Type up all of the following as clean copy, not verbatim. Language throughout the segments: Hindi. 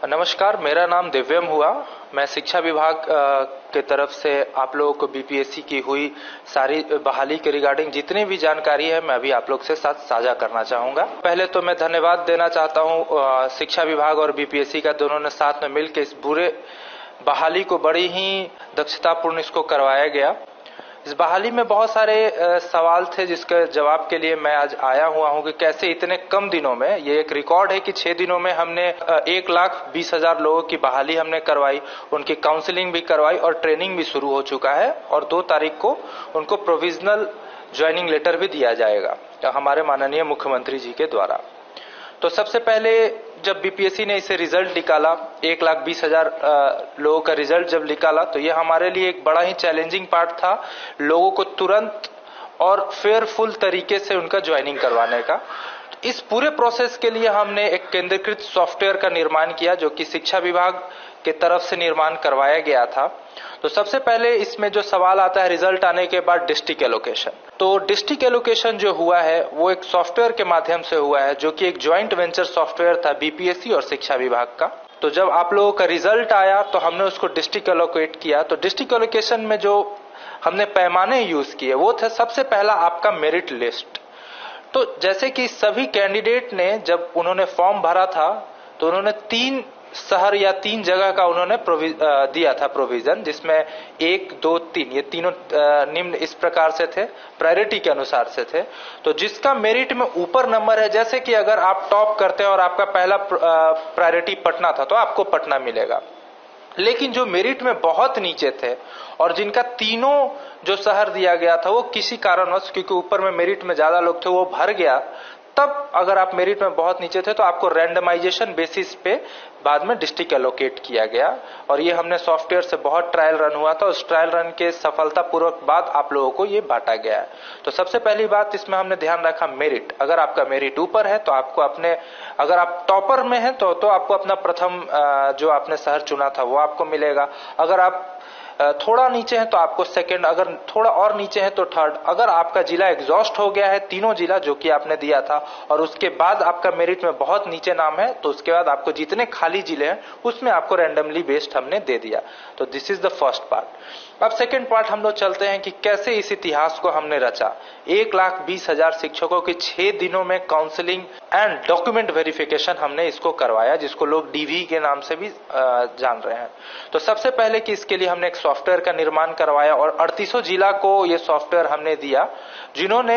नमस्कार, मेरा नाम दिव्यम हुआ। मैं शिक्षा विभाग के तरफ से आप लोगों को बीपीएससी की हुई सारी बहाली के रिगार्डिंग जितनी भी जानकारी है मैं अभी आप लोग से साथ साझा करना चाहूंगा। पहले तो मैं धन्यवाद देना चाहता हूं शिक्षा विभाग और बीपीएससी का, दोनों ने साथ में मिलकर इस पूरे बहाली को बड़ी ही दक्षतापूर्ण इसको करवाया गया। इस बहाली में बहुत सारे सवाल थे जिसके जवाब के लिए मैं आज आया हुआ हूं कि कैसे इतने कम दिनों में, ये एक रिकॉर्ड है कि 6 दिनों में हमने 1,20,000 लोगों की बहाली हमने करवाई, उनकी काउंसलिंग भी करवाई और ट्रेनिंग भी शुरू हो चुका है और 2 तारीख को उनको प्रोविजनल ज्वाइनिंग लेटर भी दिया जाएगा हमारे माननीय मुख्यमंत्री जी के द्वारा। तो सबसे पहले जब बीपीएससी ने इसे रिजल्ट निकाला, 1,20,000 लोगों का रिजल्ट जब निकाला, तो ये हमारे लिए एक बड़ा ही चैलेंजिंग पार्ट था, लोगों को तुरंत और फेयरफुल तरीके से उनका ज्वाइनिंग करवाने का। इस पूरे प्रोसेस के लिए हमने एक केंद्रीकृत सॉफ्टवेयर का निर्माण किया जो कि शिक्षा विभाग के तरफ से निर्माण करवाया गया था। तो सबसे पहले इसमें जो सवाल आता है रिजल्ट आने के बाद डिस्ट्रिक्ट एलोकेशन, तो डिस्ट्रिक्ट एलोकेशन जो हुआ है वो एक सॉफ्टवेयर के माध्यम से हुआ है जो कि एक ज्वाइंट वेंचर सॉफ्टवेयर था बीपीएससी और शिक्षा विभाग का। तो जब आप लोगों का रिजल्ट आया तो हमने उसको डिस्ट्रिक्ट एलोकेट किया। तो डिस्ट्रिक्ट एलोकेशन में जो हमने पैमाने यूज किए वो थे, सबसे पहला आपका मेरिट लिस्ट। तो जैसे कि सभी कैंडिडेट ने जब उन्होंने फॉर्म भरा था तो उन्होंने 3 शहर या 3 जगह का उन्होंने दिया था प्रोविजन, जिसमें 1, 2, 3 ये तीनों निम्न इस प्रकार से थे, प्रायोरिटी के अनुसार से थे। तो जिसका मेरिट में ऊपर नंबर है, जैसे कि अगर आप टॉप करते हैं और आपका पहला प्रायोरिटी पटना था तो आपको पटना मिलेगा। लेकिन जो मेरिट में बहुत नीचे थे और जिनका तीनों जो शहर दिया गया था वो किसी कारणवश, क्योंकि ऊपर में मेरिट में ज्यादा लोग थे, वो भर गया, तब अगर आप मेरिट में बहुत नीचे थे तो आपको रैंडमाइजेशन बेसिस पे बाद में डिस्ट्रिक्ट एलोकेट किया गया। और ये हमने सॉफ्टवेयर से बहुत ट्रायल रन हुआ था, उस ट्रायल रन के सफलतापूर्वक बाद आप लोगों को ये बांटा गया है। तो सबसे पहली बात इसमें हमने ध्यान रखा मेरिट। अगर आपका मेरिट ऊपर है तो आपको अपने, अगर आप टॉपर में हैं तो आपको अपना प्रथम जो आपने शहर चुना था वो आपको मिलेगा। अगर आप थोड़ा नीचे है तो आपको सेकंड, अगर थोड़ा और नीचे है तो थर्ड। अगर आपका जिला एग्जॉस्ट हो गया है, तीनों जिला जो कि आपने दिया था, और उसके बाद आपका मेरिट में बहुत नीचे नाम है, तो उसके बाद आपको जितने खाली जिले हैं उसमें आपको रैंडमली बेस्ड हमने दे दिया। तो this is the first part. अब सेकंड पार्ट हम लोग चलते हैं कि कैसे इस इतिहास को हमने रचा। 1,20,000 शिक्षकों के 6 दिनों में काउंसलिंग एंड डॉक्यूमेंट वेरिफिकेशन हमने इसको करवाया, जिसको लोग डीवी के नाम से भी जान रहे हैं। तो सबसे पहले कि इसके लिए हमने एक सॉफ्टवेयर का निर्माण करवाया और 38 जिला को ये सॉफ्टवेयर हमने दिया, जिन्होंने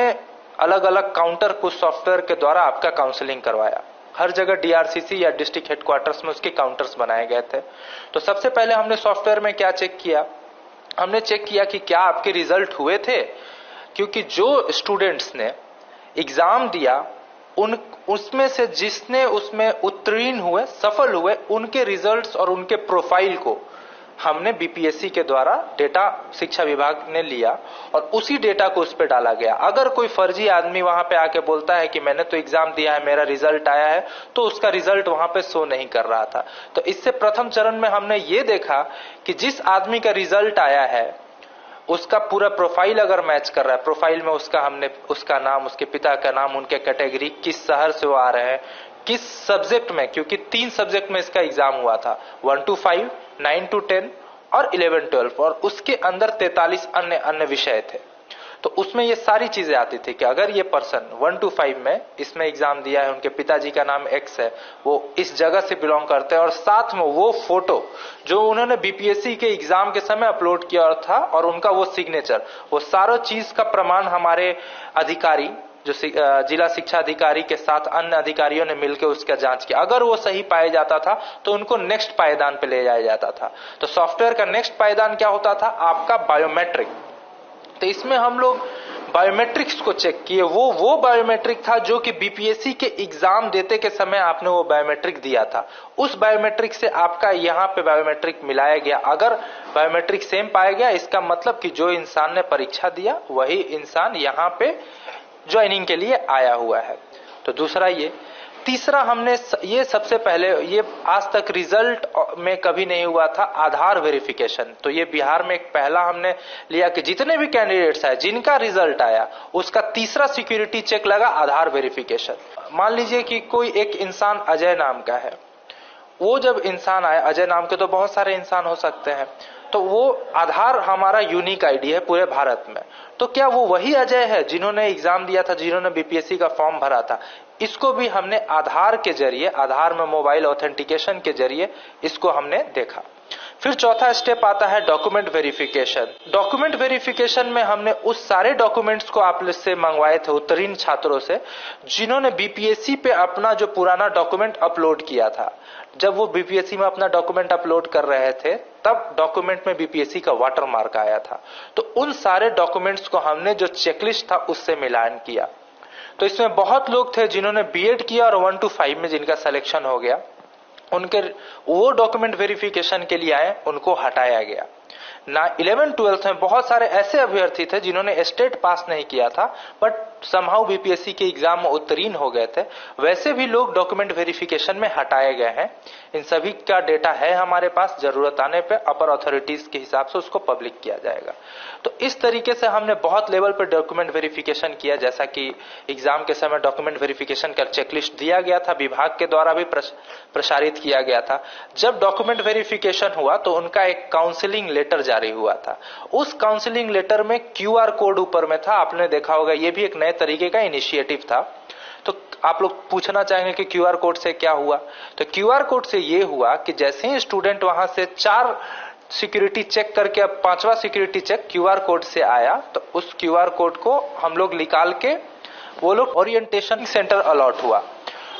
अलग अलग काउंटर को सॉफ्टवेयर के द्वारा आपका काउंसलिंग करवाया। हर जगह डीआरसीसी या डिस्ट्रिक्ट हेडक्वार्टर्स में उसके काउंटर्स बनाए गए थे। तो सबसे पहले हमने सॉफ्टवेयर में क्या चेक किया, हमने चेक किया कि क्या आपके रिजल्ट हुए थे, क्योंकि जो स्टूडेंट्स ने एग्जाम दिया उसमें से जिसने उसमें उत्तीर्ण हुए, सफल हुए, उनके रिजल्ट्स और उनके प्रोफाइल को हमने बीपीएससी के द्वारा डेटा शिक्षा विभाग ने लिया और उसी डेटा को उस पर डाला गया। अगर कोई फर्जी आदमी वहां पे आके बोलता है कि मैंने तो एग्जाम दिया है, मेरा रिजल्ट आया है, तो उसका रिजल्ट वहां पे शो नहीं कर रहा था। तो इससे प्रथम चरण में हमने ये देखा कि जिस आदमी का रिजल्ट आया है उसका पूरा प्रोफाइल अगर मैच कर रहा है, प्रोफाइल में हमने उसका नाम, उसके पिता का नाम, उनके कैटेगरी, किस शहर से वो आ रहे हैं, किस सब्जेक्ट में, क्योंकि 3 सब्जेक्ट में इसका एग्जाम हुआ था, 1 to 5, 9 to 10 और 11 12, और उसके अंदर 43 अन्य विषय थे। तो उसमें ये सारी चीजें आती थी कि अगर ये पर्सन 1 to 5 में इसमें एग्जाम दिया है, उनके पिताजी का नाम X है, वो इस जगह से बिलोंग करते हैं, और साथ में वो फोटो जो उन्होंने बीपीएससी के एग्जाम के समय अपलोड किया था और उनका वो सिग्नेचर, वो सारा चीज का प्रमाण हमारे अधिकारी जो जिला शिक्षा अधिकारी के साथ अन्य अधिकारियों ने मिलकर उसका जांच किया। अगर वो सही पाया जाता था तो उनको नेक्स्ट पायदान पे ले जाया जाता था। तो सॉफ्टवेयर का नेक्स्ट पायदान क्या होता था, आपका बायोमेट्रिक। तो इसमें हम लोग बायोमेट्रिक्स को चेक किए। वो बायोमेट्रिक था जो कि बीपीएससी के एग्जाम देते के समय आपने वो बायोमेट्रिक दिया था, उस बायोमेट्रिक से आपका यहाँ पे बायोमेट्रिक मिलाया गया। अगर बायोमेट्रिक सेम पाया गया, इसका मतलब कि जो इंसान ने परीक्षा दिया वही इंसान यहाँ पे ज्वाइनिंग के लिए आया हुआ है। तो दूसरा ये। तीसरा हमने ये सबसे पहले, ये आज तक रिजल्ट में कभी नहीं हुआ था, आधार वेरिफिकेशन। तो ये बिहार में एक पहला हमने लिया कि जितने भी कैंडिडेट्स आए जिनका रिजल्ट आया उसका तीसरा सिक्योरिटी चेक लगा, आधार वेरिफिकेशन। मान लीजिए कि कोई एक इंसान अजय नाम का है, वो जब इंसान आया, अजय नाम के तो बहुत सारे इंसान हो सकते हैं, तो वो आधार हमारा यूनिक आईडी है पूरे भारत में। तो क्या वो वही अजय है जिन्होंने एग्जाम दिया था, जिन्होंने बीपीएससी का फॉर्म भरा था? इसको भी हमने आधार के जरिए, आधार में मोबाइल ऑथेंटिकेशन के जरिए इसको हमने देखा। फिर चौथा स्टेप आता है डॉक्यूमेंट वेरिफिकेशन। डॉक्यूमेंट वेरिफिकेशन में हमने उस सारे डॉक्यूमेंट्स को आप से मंगवाए थे उत्तीर्ण छात्रों से जिन्होंने बीपीएससी पे अपना जो पुराना डॉक्यूमेंट अपलोड किया था। जब वो बीपीएससी में अपना डॉक्यूमेंट अपलोड कर रहे थे तब डॉक्यूमेंट में बीपीएससी का वाटरमार्क आया था। तो उन सारे डॉक्यूमेंट्स को हमने जो चेकलिस्ट था उससे मिलान किया। तो इसमें बहुत लोग थे जिन्होंने बीएड किया और 1 to 5 में जिनका सिलेक्शन हो गया, उनके वो डॉक्यूमेंट वेरिफिकेशन के लिए आए, उनको हटाया गया ना। 11-12 में बहुत सारे ऐसे अभ्यर्थी थे जिन्होंने स्टेट पास नहीं किया था बट समहाउ बीपीएससी के एग्जाम में उत्तीर्ण हो गए थे, वैसे भी लोग डॉक्यूमेंट वेरिफिकेशन में हटाए गए हैं। इन सभी का डेटा है हमारे पास, जरूरत आने पे अपर अथॉरिटीज के हिसाब से उसको पब्लिक किया जाएगा। तो इस तरीके से हमने बहुत लेवल पर डॉक्यूमेंट वेरिफिकेशन किया, जैसा कि एग्जाम के समय डॉक्यूमेंट वेरिफिकेशन का चेकलिस्ट दिया गया था, विभाग के द्वारा भी प्रसारित किया गया था। जब डॉक्यूमेंट वेरिफिकेशन हुआ तो उनका एक काउंसलिंग लेटर जारी हुआ था। उस काउंसलिंग लेटर में क्यूआर कोड ऊपर में था, आपने देखा होगा, ये भी एक नए तरीके का इनिशिएटिव था। तो आप लोग पूछना चाहेंगे कि क्यूआर कोड से क्या हुआ? तो क्यूआर कोड से ये हुआ कि जैसे ही स्टूडेंट वहां से 4 सिक्योरिटी चेक करके अब 5वां सिक्योरिटी चेक क्यूआर कोड से आया, तो उस क्यूआर कोड को हम लोग निकाल के वो लोग ओरिएंटेशन सेंटर अलॉट हुआ,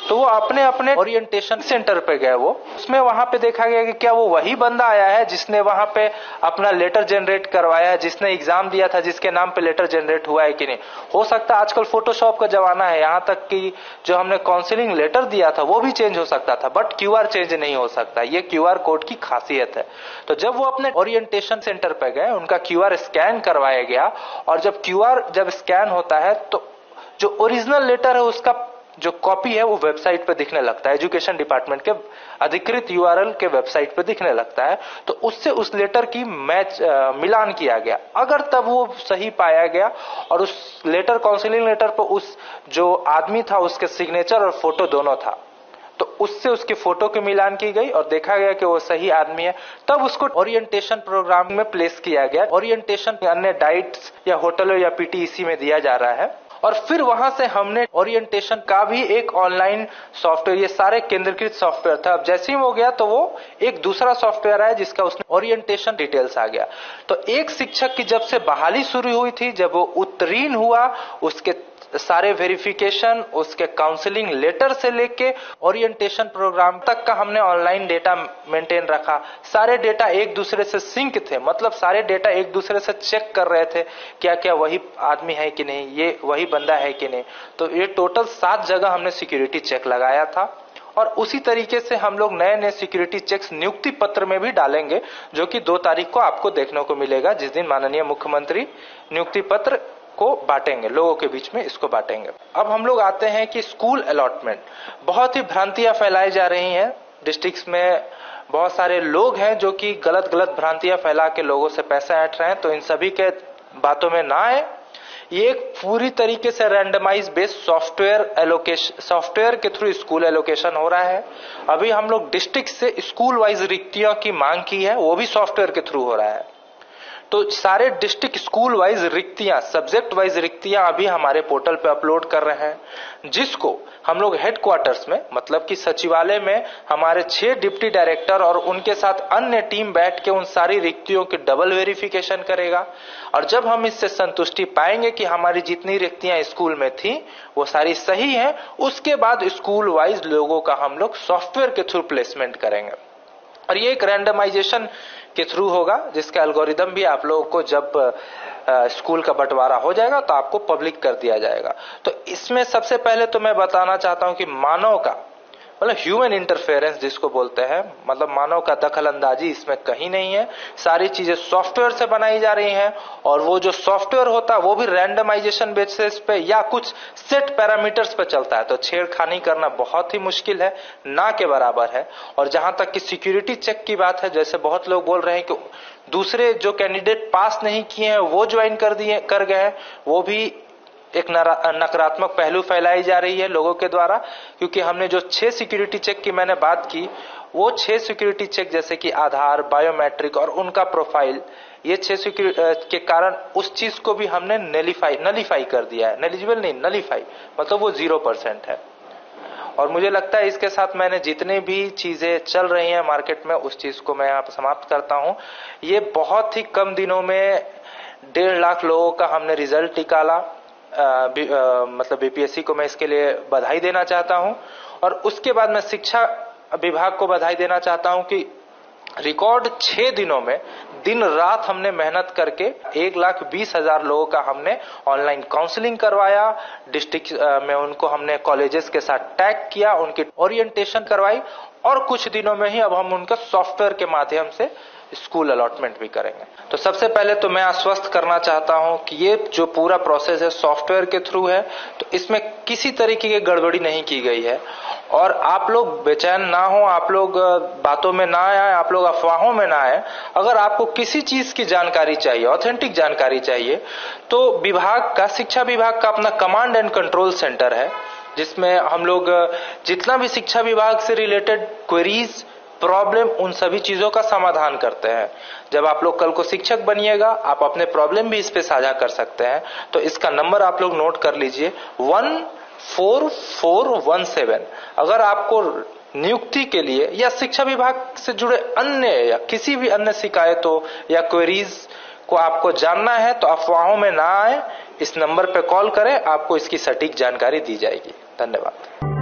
तो वो अपने अपने ओरिएंटेशन सेंटर पे गए। वो उसमें वहां पे देखा गया कि क्या वो वही बंदा आया है जिसने वहां पे अपना लेटर जनरेट करवाया है, जिसने एग्जाम दिया था, जिसके नाम पे लेटर जनरेट हुआ है कि नहीं। हो सकता है आजकल फोटोशॉप का जमाना है, यहाँ तक कि जो हमने काउंसलिंग लेटर दिया था वो भी चेंज हो सकता था, बट क्यूआर चेंज नहीं हो सकता। ये क्यूआर कोड की खासियत है। तो जब वो अपने ओरिएंटेशन सेंटर पे गए, उनका क्यूआर स्कैन करवाया गया, और जब क्यूआर जब स्कैन होता है तो जो ओरिजिनल लेटर है उसका जो कॉपी है वो वेबसाइट पे दिखने लगता है, एजुकेशन डिपार्टमेंट के अधिकृत यूआरएल के वेबसाइट पे दिखने लगता है। तो उससे उस लेटर की मिलान किया गया। अगर तब वो सही पाया गया और उस लेटर, काउंसलिंग लेटर पर उस जो आदमी था उसके सिग्नेचर और फोटो दोनों था, तो उससे उसकी फोटो की मिलान की गई और देखा गया कि वो सही आदमी है, तब उसको ओरिएंटेशन प्रोग्राम में प्लेस किया गया। ओरिएंटेशन अन्य डाइट्स या होटलों या पीटीईसी में दिया जा रहा है। और फिर वहां से हमने ओरिएंटेशन का भी एक ऑनलाइन सॉफ्टवेयर, ये सारे केंद्रीकृत सॉफ्टवेयर था। अब जैसे ही वो गया तो वो एक दूसरा सॉफ्टवेयर आया जिसका उसने ओरिएंटेशन डिटेल्स आ गया। तो एक शिक्षक की जब से बहाली शुरू हुई थी, जब वो उत्तीर्ण हुआ, उसके सारे वेरिफिकेशन, उसके काउंसलिंग लेटर से लेके ओरिएंटेशन प्रोग्राम तक का हमने ऑनलाइन डेटा मेंटेन रखा। सारे डेटा एक दूसरे से सिंक थे, मतलब सारे डेटा एक दूसरे से चेक कर रहे थे क्या क्या वही आदमी है कि नहीं, ये वही बंदा है कि नहीं। तो ये टोटल 7 जगह हमने सिक्योरिटी चेक लगाया था। और उसी तरीके से हम लोग नए नए सिक्योरिटी चेक्स नियुक्ति पत्र में भी डालेंगे, जो कि 2 तारीख को आपको देखने को मिलेगा, जिस दिन माननीय मुख्यमंत्री नियुक्ति पत्र को बांटेंगे, लोगों के बीच में इसको बांटेंगे। अब हम लोग आते हैं कि स्कूल अलॉटमेंट। बहुत ही भ्रांतियां फैलाई जा रही हैं डिस्ट्रिक्ट्स में। बहुत सारे लोग हैं जो कि गलत गलत भ्रांतियां फैला के लोगों से पैसा ऐंठ रहे हैं, तो इन सभी के बातों में ना आए। ये एक पूरी तरीके से रैंडमाइज बेस्ड सॉफ्टवेयर के थ्रू स्कूल एलोकेशन हो रहा है। अभी हम लोग डिस्ट्रिक्ट से स्कूल वाइज रिक्तियों की मांग की है, वो भी सॉफ्टवेयर के थ्रू हो रहा है। तो सारे डिस्ट्रिक्ट स्कूल वाइज रिक्तियां, सब्जेक्ट वाइज रिक्तियां अभी हमारे पोर्टल पे अपलोड कर रहे हैं, जिसको हम लोग हेडक्वार्टर्स में, मतलब कि सचिवालय में हमारे 6 डिप्टी डायरेक्टर और उनके साथ अन्य टीम बैठ के उन सारी रिक्तियों की डबल वेरिफिकेशन करेगा। और जब हम इससे संतुष्टि पाएंगे कि हमारी जितनी रिक्तियां स्कूल में थी वो सारी सही हैं, उसके बाद स्कूल वाइज लोगों का हम लोग सॉफ्टवेयर के थ्रू प्लेसमेंट करेंगे। और ये एक रैंडमाइजेशन के थ्रू होगा, जिसका एल्गोरिदम भी आप लोगों को जब स्कूल का बंटवारा हो जाएगा तो आपको पब्लिक कर दिया जाएगा। तो इसमें सबसे पहले तो मैं बताना चाहता हूं कि मानव का, मतलब ह्यूमन इंटरफेरेंस जिसको बोलते हैं, मतलब मानव का दखल अंदाजी इसमें कहीं नहीं है। सारी चीजें सॉफ्टवेयर से बनाई जा रही हैं, और वो जो सॉफ्टवेयर होता है वो भी रैंडमाइजेशन बेसिस पे या कुछ सेट पैरामीटर्स पे चलता है। तो छेड़खानी करना बहुत ही मुश्किल है, ना के बराबर है। और जहां तक कि सिक्योरिटी चेक की बात है, जैसे बहुत लोग बोल रहे हैं कि दूसरे जो कैंडिडेट पास नहीं किए हैं वो ज्वाइन कर गए हैं, वो भी एक नकारात्मक पहलू फैलाई जा रही है लोगों के द्वारा। क्योंकि हमने जो 6 सिक्योरिटी चेक की मैंने बात की, वो 6 सिक्योरिटी चेक जैसे कि आधार, बायोमेट्रिक और उनका प्रोफाइल, ये 6 सिक्योरिटी के कारण उस चीज को भी हमने नलीफाई कर दिया है। नेलिजिबल नहीं, नलीफाई मतलब वो 0% है। और मुझे लगता है इसके साथ मैंने जितने भी चीजें चल रही हैं मार्केट में उस चीज को मैं यहाँ पर समाप्त करता हूँ। ये बहुत ही कम दिनों में 1.5 लाख लोगों का हमने रिजल्ट निकाला। मतलब बीपीएससी को मैं इसके लिए बधाई देना चाहता हूं। और उसके बाद मैं शिक्षा विभाग को बधाई देना चाहता हूं कि रिकॉर्ड 6 दिनों में दिन रात हमने मेहनत करके 1,20,000 लोगों का हमने ऑनलाइन काउंसलिंग करवाया। डिस्ट्रिक्ट में उनको हमने कॉलेजेस के साथ टैग किया, उनकी ओरिएंटेशन करवाई और कुछ दिनों में ही अब हम उनका सॉफ्टवेयर के माध्यम से स्कूल अलॉटमेंट भी करेंगे। तो सबसे पहले तो मैं आश्वस्त करना चाहता हूं कि ये जो पूरा प्रोसेस है सॉफ्टवेयर के थ्रू है, तो इसमें किसी तरीके की गड़बड़ी नहीं की गई है। और आप लोग बेचैन ना हो, आप लोग बातों में ना आए, आप लोग अफवाहों में ना आए। अगर आपको किसी चीज की जानकारी चाहिए, ऑथेंटिक जानकारी चाहिए, तो विभाग का, शिक्षा विभाग का अपना कमांड एंड कंट्रोल सेंटर है, जिसमें हम लोग जितना भी शिक्षा विभाग से रिलेटेड क्वेरीज, प्रॉब्लम, उन सभी चीजों का समाधान करते हैं। जब आप लोग कल को शिक्षक बनिएगा, आप अपने प्रॉब्लम भी इस पे साझा कर सकते हैं। तो इसका नंबर आप लोग नोट कर लीजिए, 14417। अगर आपको नियुक्ति के लिए या शिक्षा विभाग से जुड़े अन्य या किसी भी अन्य शिकायतों या क्वेरीज को आपको जानना है, तो अफवाहों में ना आए, इस नंबर पे कॉल करें, आपको इसकी सटीक जानकारी दी जाएगी। धन्यवाद।